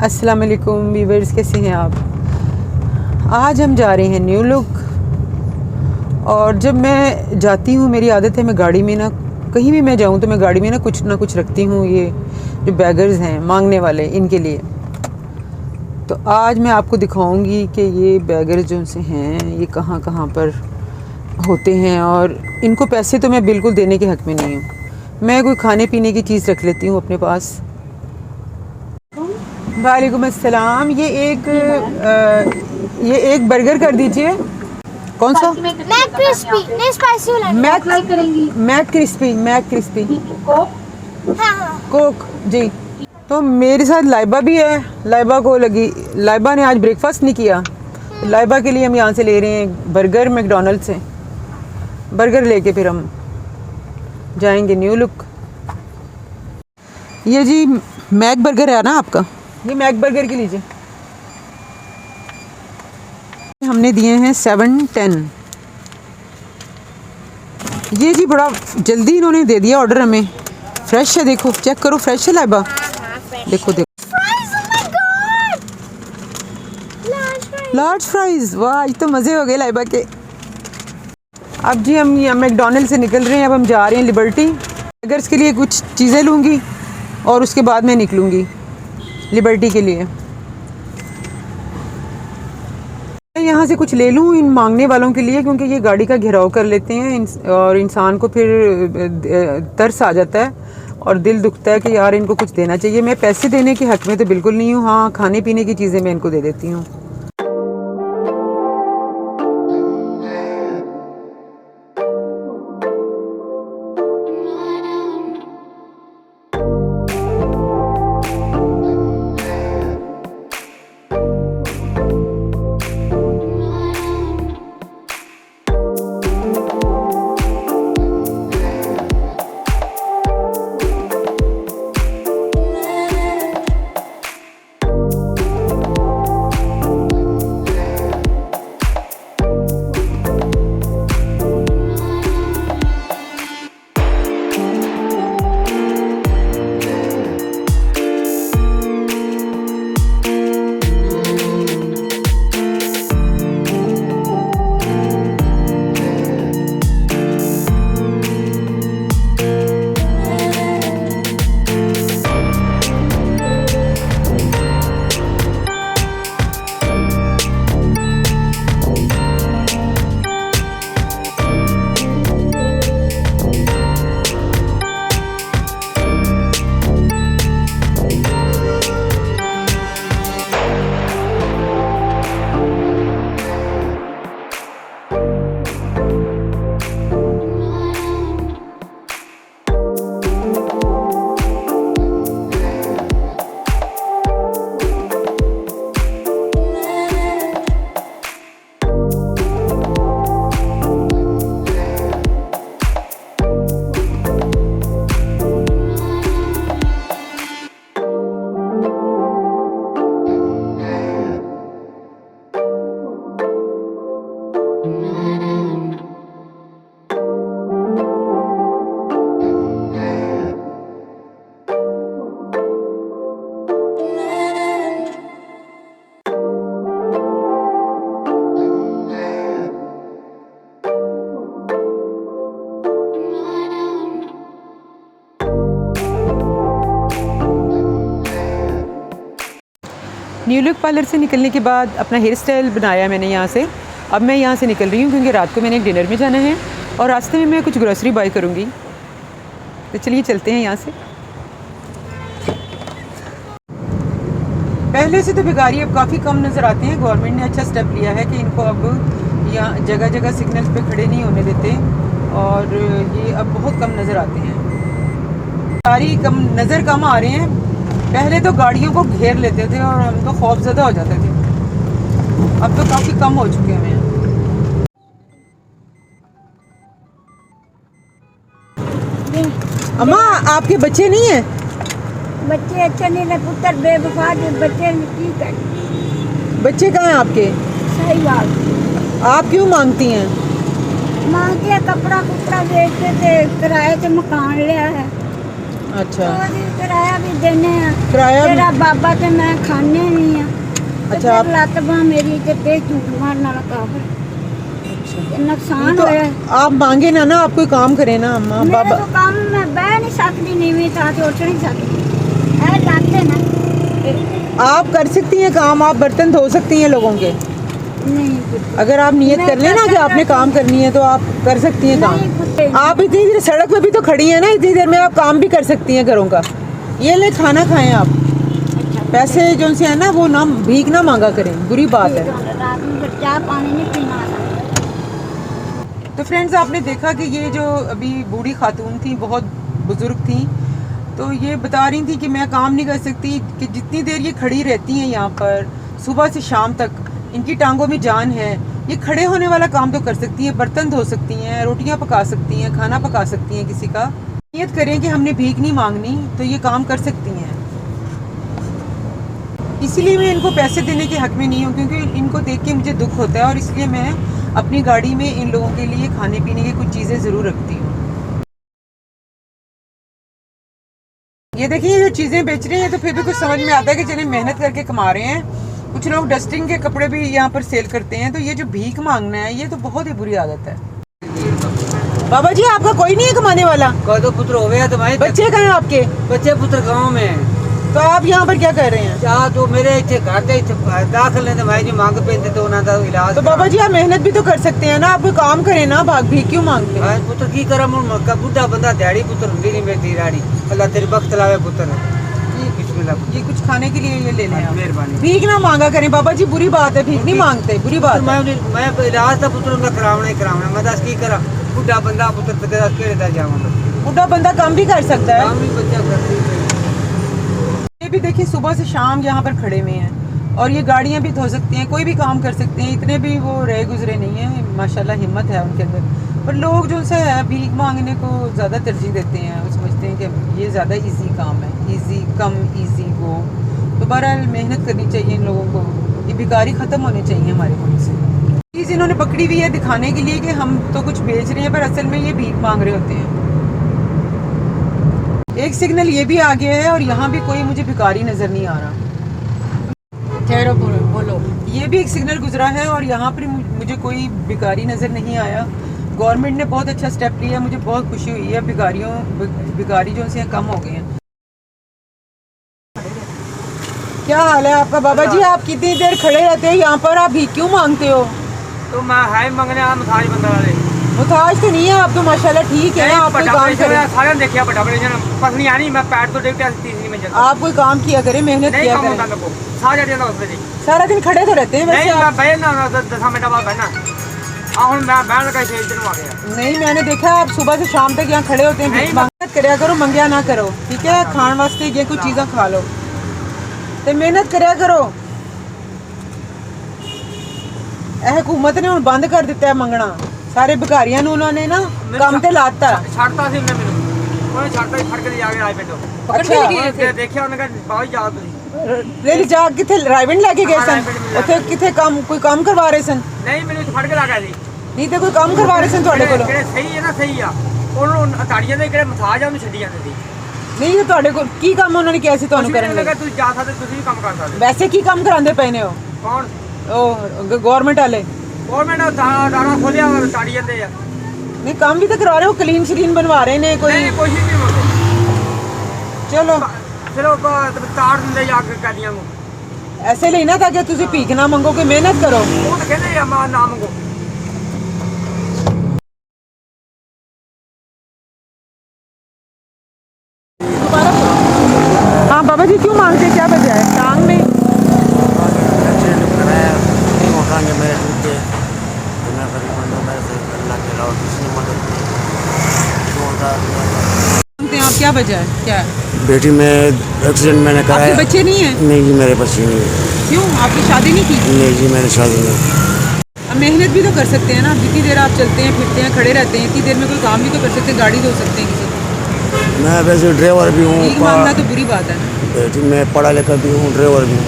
अस्सलाम वालेकुम व्यूअर्स, कैसे हैं आप। आज हम जा रहे हैं न्यू लुक। और जब मैं जाती हूँ, मेरी आदत है मैं गाड़ी में ना, कहीं भी मैं जाऊँ तो मैं गाड़ी में ना कुछ रखती हूँ। ये जो बैगर्स हैं मांगने वाले, इनके लिए। तो आज मैं आपको दिखाऊंगी कि ये बैगर्स जो से हैं ये कहाँ कहाँ पर होते हैं, और इनको पैसे तो मैं बिल्कुल देने के हक़ में नहीं हूँ। मैं कोई खाने पीने की चीज़ रख लेती हूँ अपने पास। वालेकुम अस्सलाम। ये एक बर्गर कर दीजिए। कौन सा? मैक क्रिस्पी, नहीं स्पाइसी वाला। McCrispy. हाँ। कोक जी। तो मेरे साथ लाइबा भी है। लाइबा ने आज ब्रेकफास्ट नहीं किया। लाइबा के लिए हम यहाँ से ले रहे हैं बर्गर, मैकडॉनल्ड से बर्गर लेके फिर हम जाएंगे न्यू लुक। ये जी मैक बर्गर है ना आपका, ये मैक बर्गर की लीजिए। हमने दिए हैं 7-10। ये जी बड़ा जल्दी इन्होंने दे दिया ऑर्डर हमें। फ्रेश है, देखो चेक करो, फ्रेश है लाइबा। देखो लार्ज फ्राइज। वाह, आज तो मज़े हो गए लाइबा के। अब जी हम यहाँ मैकडॉनल्ड से निकल रहे हैं। अब हम जा रहे हैं लिबर्टी। अगर इसके लिए कुछ चीज़ें लूँगी और उसके बाद मैं निकलूँगी लिबर्टी के लिए। यहाँ से कुछ ले लूँ इन मांगने वालों के लिए, क्योंकि ये गाड़ी का घेराव कर लेते हैं और इंसान को फिर तरस आ जाता है और दिल दुखता है कि यार इनको कुछ देना चाहिए। मैं पैसे देने के हक़ में तो बिल्कुल नहीं हूँ। हाँ, खाने पीने की चीज़ें मैं इनको दे देती हूँ। न्यू लुक पार्लर से निकलने के बाद अपना हेयर स्टाइल बनाया मैंने यहाँ से। अब मैं यहाँ से निकल रही हूँ क्योंकि रात को मैंने एक डिनर में जाना है और रास्ते में मैं कुछ ग्रोसरी बाय करूँगी। तो चलिए चलते हैं यहाँ से। पहले से तो भिखारी अब काफ़ी कम नज़र आते हैं। गवर्नमेंट ने अच्छा स्टेप लिया है कि इनको अब यहाँ जगह जगह सिग्नल्स पे खड़े नहीं होने देते, और ये अब बहुत कम नज़र आते हैं। भिखारी कम आ रहे हैं। पहले तो गाड़ियों को घेर लेते थे और हम तो खौफज़दा हो जाते थे। अब तो काफ़ी कम हो चुके हैं। अम्मा, आपके बच्चे नहीं हैं? बच्चे अच्छे नहीं लगे, पुत्र बेवफा के बच्चे की कर। बच्चे कहाँ हैं आपके? सही बात। आप क्यों मांगती हैं? मांगे कपड़ा कुपड़ा बेचते थे, किराए से मकान लिया है। अच्छा तो जी किराया भी देने हैं, किराया भी- तेरा बाबा ते मैं खाने नहीं है। अच्छा, आप- लत बांह मेरी ते पे झूठ मारना लगा अच्छा नुकसान तो होया। आप मांगे ना आप कोई काम करें ना अम्मा मेरे बाबा। को काम मैं बह नहीं सकती, नीवी था तो उठ नहीं सकती, है लाते ना। आप कर सकती हैं काम, आप बर्तन धो सकती हैं लोगों के। नहीं कुत्ते। अगर आप नियत मैं कर लेना कि क्या आपने करती काम करनी है तो आप कर सकती हैं नहीं काम। कुत्ते। आप इतनी देर सड़क पे भी तो खड़ी हैं ना, इतनी देर में आप काम भी कर सकती हैं घरों का। ये ले खाना खाएं आप, अच्छा, पैसे जो से है ना वो ना भीख ना मांगा करें, बुरी बात है। रात में फिर चाय पानी नहीं पीना आता। तो फ्रेंड्स आपने देखा कि ये जो अभी बूढ़ी खातून थी, बहुत बुजुर्ग थी, तो ये बता रही थी कि मैं काम नहीं कर सकती, कि जितनी देर ये खड़ी रहती हैं यहाँ पर सुबह से शाम तक, इनकी टांगों में जान है, ये खड़े होने वाला काम तो कर सकती हैं, बर्तन धो सकती हैं, रोटियां पका सकती हैं, खाना पका सकती हैं किसी का। नियत करें कि हमने भीख नहीं मांगनी तो ये काम कर सकती हैं। इसीलिए मैं इनको पैसे देने के हक में नहीं हूँ, क्योंकि इनको देख के मुझे दुख होता है, और इसलिए मैं अपनी गाड़ी में इन लोगों के लिए खाने पीने की कुछ चीज़ें ज़रूर रखती हूँ। ये देखिए ये जो चीज़ें बेच रहे हैं तो फिर भी कुछ समझ में आता है कि चलिए मेहनत करके कमा रहे हैं। कुछ लोग डस्टिंग के कपड़े भी यहाँ पर सेल करते हैं। तो ये जो भीख मांगना है ये तो बहुत ही बुरी आदत है। बाबा जी आपका कोई नहीं है कमाने वाला? कोई तो पुत्र हो गया तुम्हारे बच्चे कहाँ हैं आपके? बच्चे पुत्र गाँव में हैं। तो आप यहाँ पर क्या कर रहे हैं? या तो मेरे इतने घर दे दाखिल ने तो भाई जी मांग पे तो उन्होंने तो इलाज तो बाबा जी आप मेहनत भी तो कर सकते हैं ना, आप कोई काम करें ना, भाग भीख क्यों मांगते हैं? भाई पुत्र की करा मुड़ मक्का बुढ़ा बंदा दिहाड़ी पुत्र हुंदी नहीं मेरी राड़ी अल्लाह तेरी बख्त लावे पुत्र। बिस्मिल्लाह ये कुछ खाने के लिए ये ले लें आप। मेहरबानी। भीख ना मांगा करें बाबा जी, बुरी बात है, भीख नहीं मांगते, बुरी बात है। मैं इलाज था पुत्र उनका करावना ही करावना मैं दस की करा बुढ़ा बंदा पुत्र तो केड़े दा जाऊंगा बुढ़ा बंदा काम भी कर सकता है। काम भी बच्चा करती ये भी देखिए सुबह से शाम यहाँ पर खड़े हुए हैं, और ये गाड़ियाँ भी धो सकते हैं, कोई भी काम कर सकते हैं, इतने भी वो रहे गुजरे नहीं है, माशाल्लाह हिम्मत है उनके अंदर। पर लोग जो से है भीख मांगने को ज़्यादा तरजीह देते हैं, वो समझते हैं कि ये ज़्यादा इजी काम है, इजी कम इजी गो। तो बहरहाल मेहनत करनी चाहिए इन लोगों को, ये भिखारी ख़त्म होने चाहिए हमारे मुल्क से। चीज़ इन्होंने पकड़ी हुई है दिखाने के लिए कि हम तो कुछ बेच रहे हैं, पर असल में ये भीख मांग रहे होते हैं। एक सिग्नल ये भी आ गया है और यहाँ भी कोई मुझे भिखारी नज़र नहीं आ रहा। ठहरो बोलो। ये भी एक सिग्नल गुजरा है और यहाँ पर मुझे कोई भिखारी नज़र नहीं आया। गवर्नमेंट ने बहुत अच्छा स्टेप लिया, मुझे बहुत खुशी हुई है। भिखारी जो से कम हो गए हैं। क्या हाल है आपका बाबा जी? आप कितनी देर खड़े रहते हो यहाँ पर, आप भीख क्यों मांगते हो? तो मैं है मंगने आ मसाज बंदा वाले मुताज तो नहीं है आप तो, माशाल्लाह ठीक है, आप कोई काम करें। सारे देखिए बड़ा ऑपरेशन पसनी आनी मैं पैर तो देखते तीसरी मंजिल आप कोई काम किया करें, मेहनत नहीं किया काम होता करें। मेरे को सारे दिन उसमें सारा दिन खड़े तो रहते हैं वैसे नहीं मैं आप। बैठना 10 मिनट बाद बैठना ਹੁਣ मैं बैठ लगा इसे इधर आ गया नहीं मैंने देखा आप सुबह से शाम तक यहाँ खड़े होते हैं। नहीं, मेहनत करया करो, मंगया ना करो, ठीक है? खाने वास्ते ये कुछ चीज़ें खा लो तो मेहनत करया करो। हुकूमत ने ਹੁਣ ਬੰਦ ਕਰ ਦਿੱਤਾ ਹੈ ਮੰਗਣਾ, ਸਾਰੇ ਭਿਖਾਰੀਆਂ ਨੂੰ ਉਹਨਾਂ ਨੇ ਨਾ ਕੰਮ ਤੇ ਲਾਤਾ। ਛੱਡਤਾ ਸੀ ਉਹਨੇ ਮੈਨੂੰ ਉਹਨੇ ਛੱਡਤਾ ਹੀ ਫੜ ਕੇ ਜਾ ਕੇ ਆਏ ਪਿੰਡੋਂ ਅੱਛਾ ਦੇਖਿਆ ਉਹਨੇ ਕਿਹਾ ਬਾਹਰ ਜਾ ਤੁਸੀਂ ਰੇਲ ਜਾ ਕਿੱਥੇ ਰਾਈਵਿੰਡ ਲੈ ਕੇ ਗਏ ਸਨ? ਉੱਥੇ ਕਿੱਥੇ ਕੰਮ ਕੋਈ ਕੰਮ ਕਰਵਾ ਰਹੇ ਸਨ? ਨਹੀਂ ਮੈਨੂੰ ਫੜ ਕੇ ਲਾ ਗਿਆ ਸੀ ਨਹੀਂ ਤੇ ਕੋਈ ਕੰਮ ਕਰਵਾ ਰਹੇ ਸਨ ਤੁਹਾਡੇ ਕੋਲੋਂ? ਕਿਹੜੇ ਸਹੀ ਹੈ ਨਾ ਸਹੀ ਆ ਉਹਨੂੰ ਤਾੜੀਆਂ ਦੇ ਕਿਹੜੇ ਮਸਾਜ ਆ ਉਹਨੂੰ ਛੱਡੀ ਜਾਂਦੇ ਸੀ। ਨਹੀਂ ਤੇ ਤੁਹਾਡੇ ਕੋਲ ਕੀ ਕੰਮ ਉਹਨਾਂ ਨੇ ਕਿਹਾ ਸੀ ਤੁਹਾਨੂੰ ਕਰਨ ਲਈ? ਤੁਸੀਂ ਜਾ ਸਕਦੇ ਤੁਸੀਂ ਵੀ ਕੰਮ ਕਰ ਸਕਦੇ ਵੈਸੇ ਕੀ ਕੰਮ ਕਰਾਉਂਦੇ ਪਏ ਨੇ ਉਹ? ਕੌਣ ਉਹ ਗਵਰਨਮੈਂਟ ਵਾਲੇ? ਗਵਰਨਮੈਂਟ ਦਾਣਾ ਖੋਲਿਆ ਤਾੜੀ ਜਾਂਦੇ ਆ ਨਹੀਂ ਕੰਮ ਵੀ ਤਾਂ ਕਰਵਾ ਰਹੇ ਹੋ, ਕਲੀਨ ਸ਼ਰੀਨ ਬਣਵਾ ਰਹੇ ਨੇ ਕੋਈ? ਨਹੀਂ ਕੋਸ਼ਿਸ਼ ਨਹੀਂ ਹੁੰਦੀ ਚਲੋ ਚਲੋ ਤਾੜ ਦਿੰਦੇ ਜਾ ਕੇ ਕਾਦੀਆਂ ਨੂੰ ਐਸੇ ਲਈ ਨਾ ਤਾਂ ਕਿ ਤੁਸੀਂ ਭੀਖ ਨਾ ਮੰਗੋ, ਕੋਈ ਮਿਹਨਤ ਕਰੋ। ਉਹ ਤਾਂ ਕਹਿੰਦੇ ਆ ਮਾਂ ਨਾ ਮੰਗੋ। हाँ बाबा जी क्यों मांगते हैं, क्या वजह है? टांग में एक्सीडेंट कराया नहीं मकान मेरे टूट गए तो मैं करीब मेरे से अल्लाह के अलावा किसी ने मदद नहीं 2000 मांगते हैं आप, क्या वजह है, क्या है? बेटी में एक्सीडेंट मैंने आपके कराया बच्चे नहीं है? नहीं जी मेरे बच्चे नहीं है। क्यों आपकी शादी नहीं की? नहीं जी मैंने शादी नहीं। अब मेहनत भी तो कर सकते हैं ना, जितनी देर आप चलते हैं फिरते हैं खड़े रहते हैं, इतनी देर में कोई काम भी तो कर सकते हैं, गाड़ी धो सकते हैं किसी की। मैं वैसे ड्राइवर भी हूँ भीख मांगना तो बुरी बात है ना। बेटी मैं पढ़ा लिखा भी हूँ ड्राइवर भी हूँ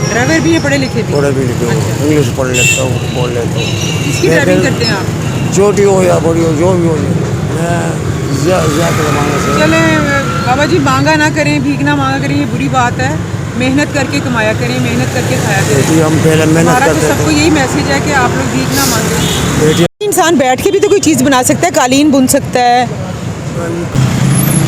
ड्राइवर भी है, पढ़े लिखे भी? पढ़े भी लिखे हूँ अच्छा। इंग्लिश पढ़ लेता हूँ बोल लेता हूँ। किसकी ड्राइविंग करते हैं आप? छोटी हो या बड़ी हो जो भी हो मैं ज़्यादा ज़माने से चले बाबा जी मांगा ना करें, भीख ना मांगा करें, ये बुरी बात है। मेहनत करके कमाया करें, मेहनत करके खाया करें। बेटी हम पहले मेहनत हमारा तो करते सबको थे यही मैसेज है कि आप लोग भीख ना मांगें। बेटी। इंसान बैठ के भी तो कोई चीज़ बना सकता है, कालीन बुन सकता है।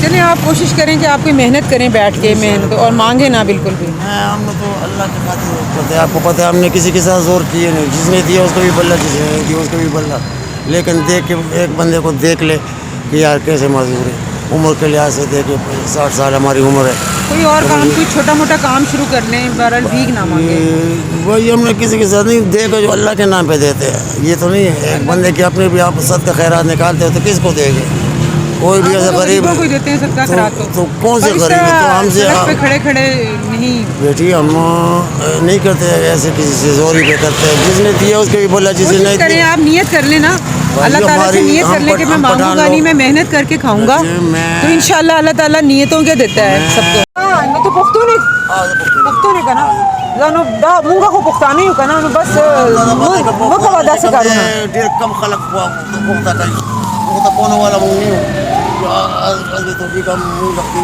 चलिए आप कोशिश करें कि आप कोई मेहनत करें बैठ के, मेहनत, और मांगे ना बिल्कुल भी। हम तो अल्लाह के खातिर करते हैं। आपको पता है हमने किसी के साथ जोर किए नहीं, जिसने दिया उसको भी बल्ला, जिसने नहीं दिया उसको भी बल्ला। लेकिन देख के एक बंदे को देख ले कि यार कैसे मजदूर है, उम्र के लिहाज से देखे 60 साल हमारी उम्र है। कोई और काम, कोई छोटा मोटा काम शुरू कर लें, बहरहाल भीख ना मांगे। वही हमने किसी के साथ नहीं देखा, जो अल्लाह के नाम पे देते हैं। ये तो नहीं है एक बंदे की अपने भी आप सद का खैरात निकालते हो तो किसको देंगे? कोई भी ऐसा गरीब को देते हैं सबका खैरात तो कौन से गरीब है? तो हमसे पे खड़े खड़े नहीं। बेटी हम नहीं करते ऐसे, किसी से जोरी पे करते हैं। जिसने दिया उसके भी बोला, जिसने नहीं करें दिया आप नियत कर लेना, अल्लाह ताला से नियत कर ले कि मैं मांगूंगा नहीं, मैं मेहनत करके खाऊंगा, तो इंशाल्लाह अल्लाह ताला नियतों के देता है सबको। मैं तो पुख्तूनी का ना जानो दा मुंगा को पुख्तानी का ना बस वो का वादा से करूँ ढेर कम खलक हुआ तो पुख्ता कहीं वो तो कोने वाला मुंह नहीं हो तो भी कम मुंह लगती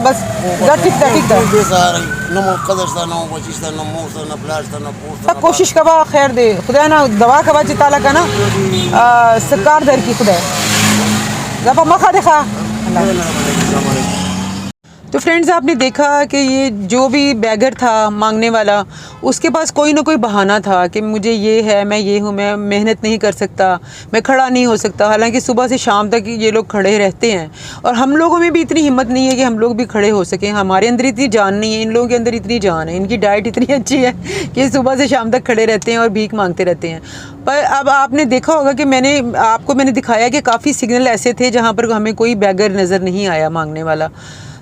बस दा ठीक था बेसार नमो कदरस्ता नमो बचिस्ता नमो सा न प्लास्ता न पोस्ता कोशिश कबा खैर दे खुदा ना दवा कबा चिताला का ना सरकार दर की खुदा जब मखा देखा अल्लाह। तो फ्रेंड्स आपने देखा कि ये जो भी बैगर था मांगने वाला, उसके पास कोई ना कोई बहाना था कि मुझे ये है, मैं ये हूँ, मैं मेहनत नहीं कर सकता, मैं खड़ा नहीं हो सकता। हालांकि सुबह से शाम तक ये लोग खड़े रहते हैं और हम लोगों में भी इतनी हिम्मत नहीं है कि हम लोग भी खड़े हो सकें। हमारे अंदर इतनी जान नहीं है, इन लोगों के अंदर इतनी जान है, इनकी डाइट इतनी अच्छी है कि सुबह से शाम तक खड़े रहते हैं और भीख मांगते रहते हैं। पर अब आपने देखा होगा कि मैंने दिखाया कि काफ़ी सिग्नल ऐसे थे जहाँ पर हमें कोई बैगर नज़र नहीं आया मांगने वाला।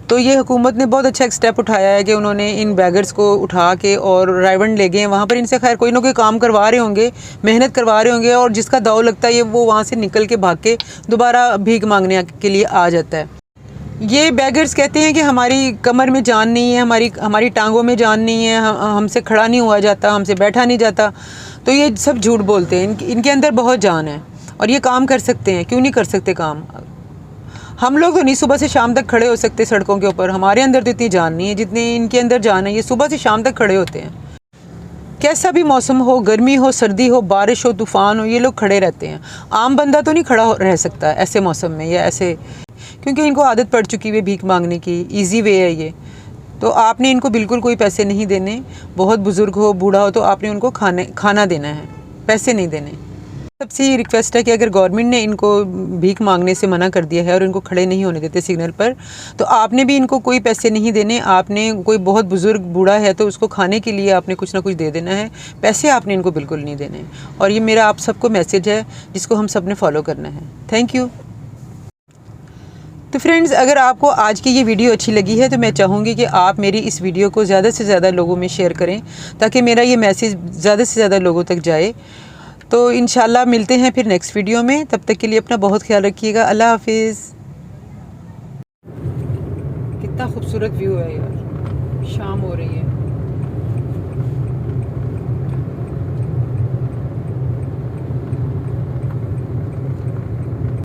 तो ये हुकूमत ने बहुत अच्छा एक स्टेप उठाया है कि उन्होंने इन बैगर्स को उठा के और रायवन ले गए हैं। वहाँ पर इनसे खैर कोई ना कोई काम करवा रहे होंगे, मेहनत करवा रहे होंगे, और जिसका दाव लगता है वो वहाँ से निकल के भाग के दोबारा भीख मांगने के लिए आ जाता है। ये बैगर्स कहते हैं कि हमारी कमर में जान नहीं है, हमारी टांगों में जान नहीं है, हमसे खड़ा नहीं हुआ जाता, हमसे बैठा नहीं जाता। तो ये सब झूठ बोलते हैं। इनके अंदर बहुत जान है और ये काम कर सकते हैं। क्यों नहीं कर सकते काम? हम लोग तो नहीं सुबह से शाम तक खड़े हो सकते सड़कों के ऊपर, हमारे अंदर तो इतनी जान नहीं है जितनी इनके अंदर जान है। ये सुबह से शाम तक खड़े होते हैं, कैसा भी मौसम हो, गर्मी हो, सर्दी हो, बारिश हो, तूफ़ान हो, ये लोग खड़े रहते हैं। आम बंदा तो नहीं खड़ा रह सकता ऐसे मौसम में या ऐसे, क्योंकि इनको आदत पड़ चुकी है भीख मांगने की, ईजी वे है ये। तो आपने इनको बिल्कुल कोई पैसे नहीं देने। बहुत बुज़ुर्ग हो, बूढ़ा हो, तो आपने उनको खाना देना है, पैसे नहीं देने। सबसे ये रिक्वेस्ट है कि अगर गवर्नमेंट ने इनको भीख मांगने से मना कर दिया है और इनको खड़े नहीं होने देते सिग्नल पर, तो आपने भी इनको कोई पैसे नहीं देने। आपने कोई बहुत बुज़ुर्ग बूढ़ा है तो उसको खाने के लिए आपने कुछ ना कुछ दे देना है, पैसे आपने इनको बिल्कुल नहीं देने। और ये मेरा आप सबको मैसेज है जिसको हम सब ने फॉलो करना है। Thank you. तो फ्रेंड्स, अगर आपको आज की ये वीडियो अच्छी लगी है तो मैं चाहूँगी कि आप मेरी इस वीडियो को ज़्यादा से ज़्यादा लोगों में शेयर करें ताकि मेरा ये मैसेज ज़्यादा से ज़्यादा लोगों तक जाए। तो इंशाल्लाह मिलते हैं फिर नेक्स्ट वीडियो में। तब तक के लिए अपना बहुत ख्याल रखिएगा। अल्लाह हाफिज़। कितना खूबसूरत व्यू है यार, शाम हो रही है।